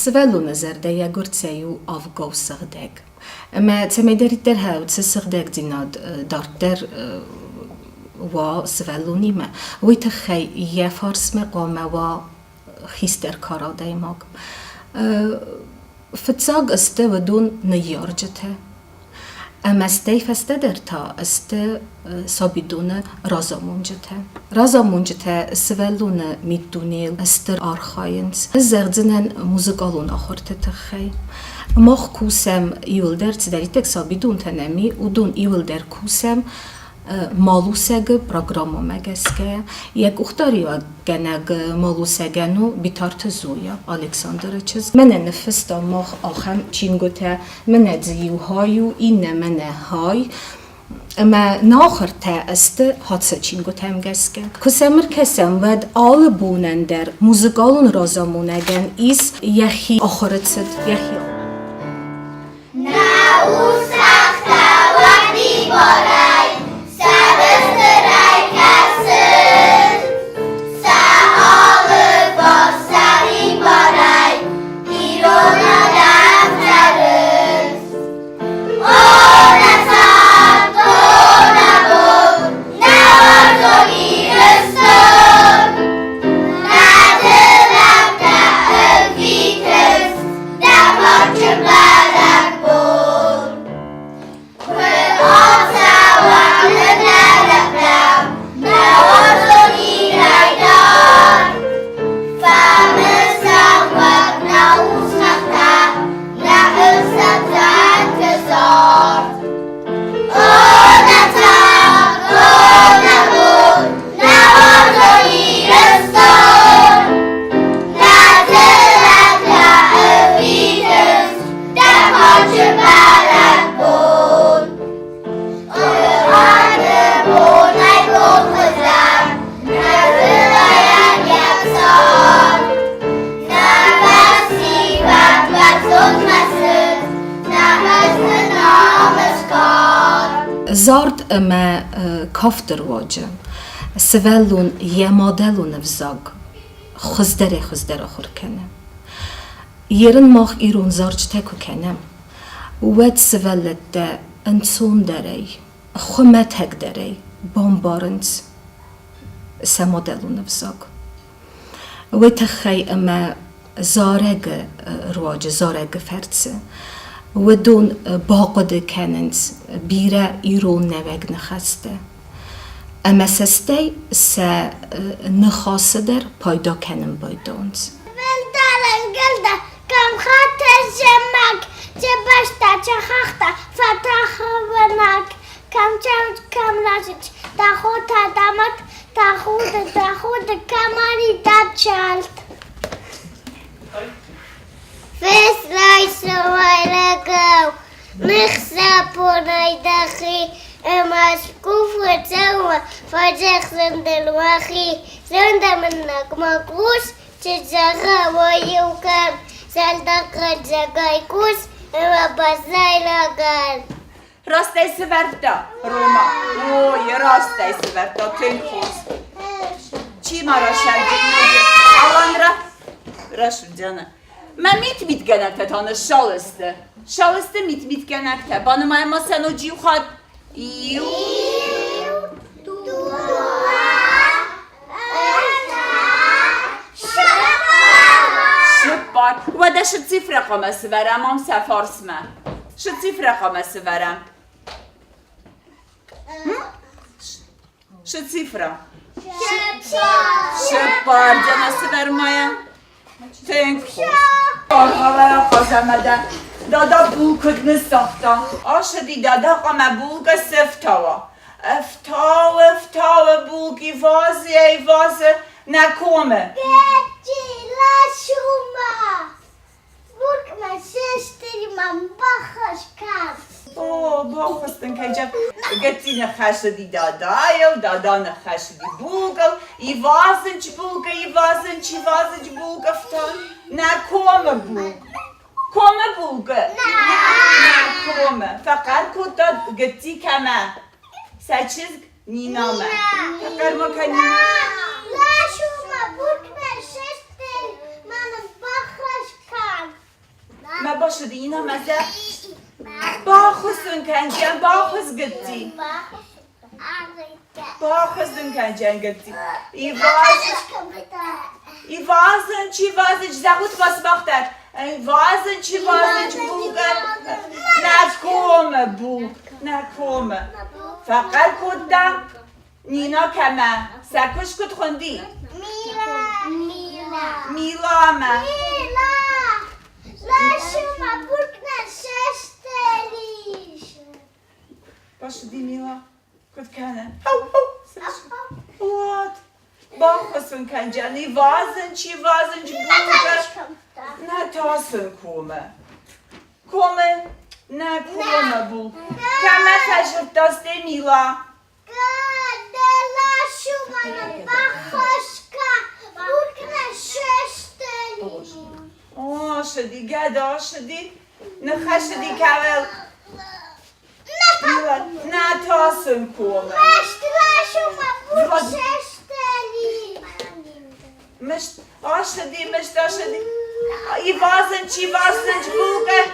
Svelluna zerdaya gurtseju av gausserdeg. Ma tsemederitter haut serdeg dinad darter و svelluni me. Wita khay yefars me qama wa khister kara daimag. Ftsag este ودون نيارجته. اما استيف استدرتا است سابيدون رازامونجته. رازامونجته سوالون میدونیل استر آرخاینس. زردنن موزیکالون آخرته تخی. مخ کوسم یولدر تدریتک سابیدون تنمی و دون یولدر کوسم مالوسگ پروگرامو مگسکه یک اختیاری گنگ مالوسگنو بیتارت زویا الکساندر چیز من نفستا مخ آخم چینگوته من زیوهایو این من های اما ناخر تا است حادثه چینگوته مگسکه کسمر کسم ود آل بونن در موزیکالون رازامونگن ایس یخی آخرت سد یخی زارد اما کافتر واجه سوالون یه مادلون افزاگ خزدره خور کنم یرن ماخ ایرون زارج تکو کنم ود سوالت ده انسون داری خمت هک داری بامبارنز سمادلون افزاگ و تخی اما زارگ رواجه زارگ فرتسه و دون باقد کننز بیره ایرون نوگ نخسته اما سسته سه نخاسته در پایدا کنن بایدانز ولدالن گلده کم خاطر جمک چه بشته چه خخته فتح ونک کم رازیچ تا خود دمت تا خود کمانی داد چالت Veslaysa vaylagau, mixsa ponay dahi, emas kufra tsawa, fajak zandal wahi, zandamanak makus, tsaga wayukan, zaldakar zagaykus, ema bazaylagan. راستای وردا روما اوی راستای وردا تنخوز چی مرا شرجی الان راشد جانه من میت گنکته تانه شالسته میت گنکته بانمای ما سنو جیو خواد یو شبار و ده شد صفر قامه سورم هم سفارس من شد صفر قامه سورم شد صفر شبار جانه سورمایم تنک خوز آقا خازمده دادا بوکد نساختا آشدی دادا قامه بوک سفتاوا افتاوا بوکی وازی ای وازه نکومه گچی لشوما بوک من ششتری من بخش کرد با خواستن که جب گتی نخشدی دادایل دادا نخشدی بوگل ایوازن چی بوگ ایوازن چی بوگ افتان نه کومه بوگ کومه بوگ نه کومه فقط کود داد گتی کمه سچیز نینامه فقط ما کنیم لا شما بوگ نشسته من بخش کن ما باشدی اینا مزه باخوزن کنجن باخوز گتی باخوزن کنجن گتی ایوازن چی وازن زهود باس باختر ایوازن چی وازن بوگن نکومه بوگ نکومه فقط کدام نینا کمه سکوش کد خوندی میلا همه لا شما بوگ نشستلیش باشدی میلا کد کنه وات باخوزن کنجن ایوازن چی بوگن نه تاسن کومه نه کومه بو کمه تجرب داسته میلا لا شما بخش کن بوگ نشستلیش شدی گدا شدی نخه شدی کول میلا نه تاسن کومه لا شما بوگ نشستلیش مشت آشدی مشت آشدی ایوازن چی بوگه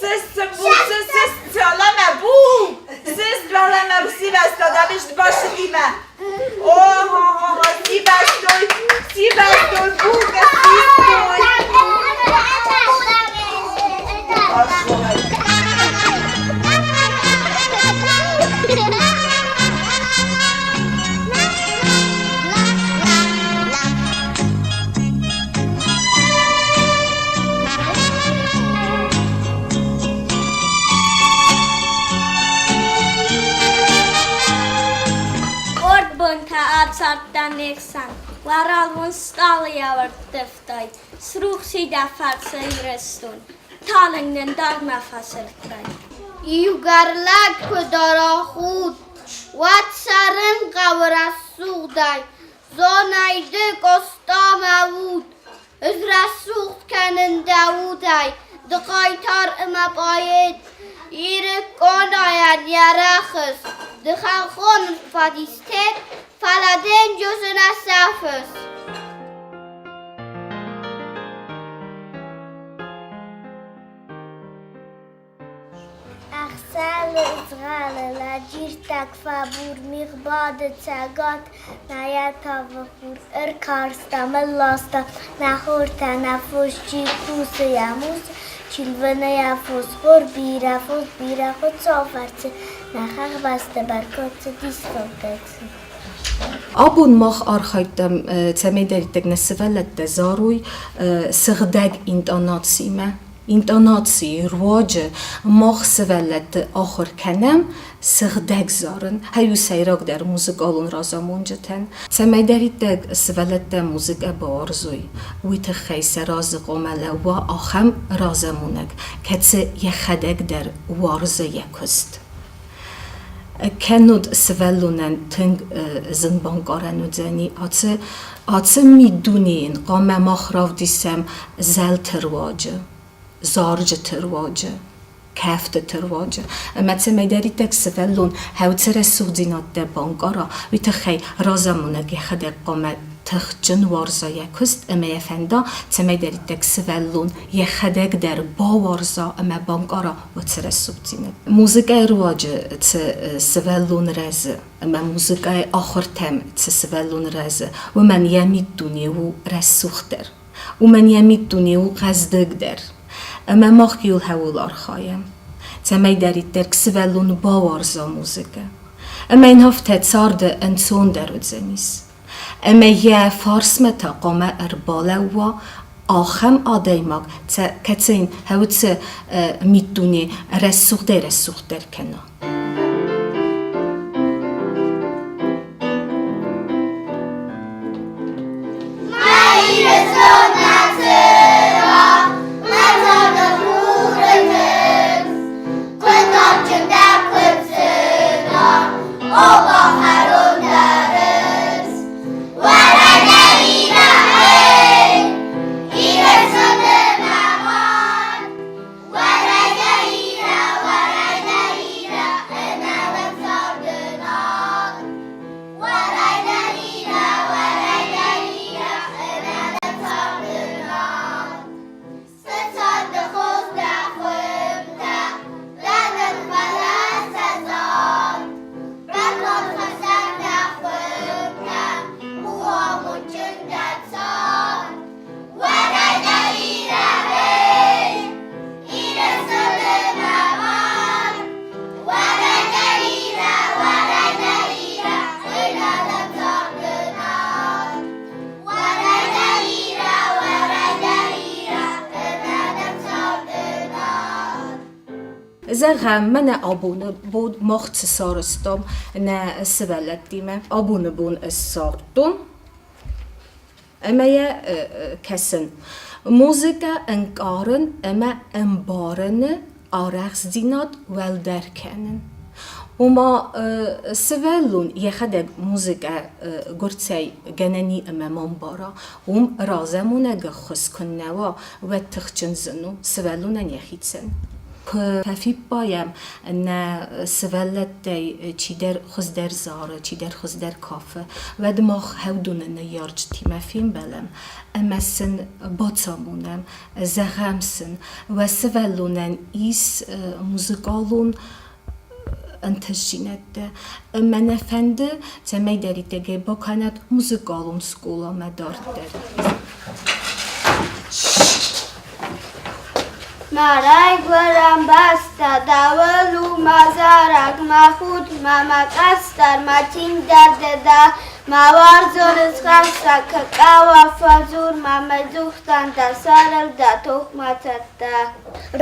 سست بوگ سست سالمه بوگ سست بالمه بو سی بستا بشت باشدی من سی بستوی بوگه سیستوی Sartan eksan, waralvun staljavar töftay, sruxida farsayrestun, talingen dagma faseltay. Yugarlak kudara khud, wat sarın qavra suğday, zonaydı qostamavud, üzrasuq kanin davuday, dıqaytar ima bayed, yirik qonayan yaraxız, dıxanxon fadistet, فلادن جزن السافس أخسال إزغال لجيرتك فابور مغباد تساقات ناياتا وخور إركارستا ملاستا نخورتا نفوش جيكوس ياموس چلونه يفوز خور بيرفوز خود صافرت نخخ بست بركات ديسفوتت Abun mach archaitem cemederiteg nesvelette zarui sığdeg intonatsime ruoce mach svelette axır kenem sığdeg zarın hayu seyrag der muzikalun razamunjeten cemederiteg svelette muzika barzui wite khayse razıq omele wa axem razamuneg ketse yexedeg der warze yekust Kenud svellunen tâng zânbankarenüdzeni, ace midunîn qame maxrav dîsem zel tırvacı, zarcı tırvacı, kefte tırvacı. Metse meyderitek svellun hevtsere suğdzinat de bankara, vite xey razamunek yexedek qame تخجن وارزا یکست اما یفندا تمی دریتک سوالون یخدک در با وارزا اما بانکارا و ترسوب تینه موزیکای رواجه ت سوالون رزه اما موزیکای آخر تم ت سوالون رزه و من یمید دونی و رسوخ در و من یمید دونی و قزدگ در اما مخیول هول آرخایم تمی دریتک سوالون با وارزا موزیکه اما این هفته تارده انسان درود زنیس اما یه فارس متا قامه ارباله و آخم آدایماک کتین هوت میدونی رسوخ در کنا Quando زغم من آبونه بود مخت سارستم نه سبلتیمه آبونه بون الساقتون اما کسن موزیکا انکارن اما انبارن آرخز دینات ول درکنن وما سوالون يخدق موزيكا قرتي جناني أمام بارا رازمونا جخس كنوا وتخشنزنو سوالونا يخيتسن ففي بايم أن سوالتي تشيدر خزدر زارة تشيدر خزدر كافة ودماغ هودون أن يارجتي ما فين بلم أما سن باتامونم زغمسن وسوالونا إيس موزيكالون انتشینده من افنده تمی داری تگه با کند موزیکالون سکولا مدارد داری مرای گورم بسته دولو مزارک مخود ممک استر متین درده ده موار زورز خسته که قوا فزور ممزوختن ده سرل ده تخمتت ده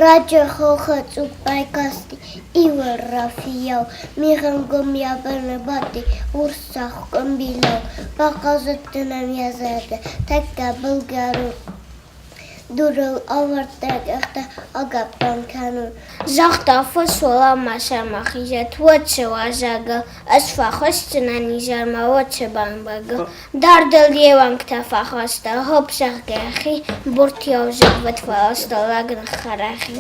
راجع خوخت و بایکاستی ایور رافیاو میخم گم یا بنباتی ورسخ گم بیلاو باقازت دنم یزده تکه بلگرو دورو آورده اخته آگبان کنون زختا فسولا مشم خیجت وچه واجگل اسفا خستنا نیجر ما وچه بان بگل در دل یوان کتفا خواسته هب شخ گخی برتیاو جبت فاستا لگن خرخی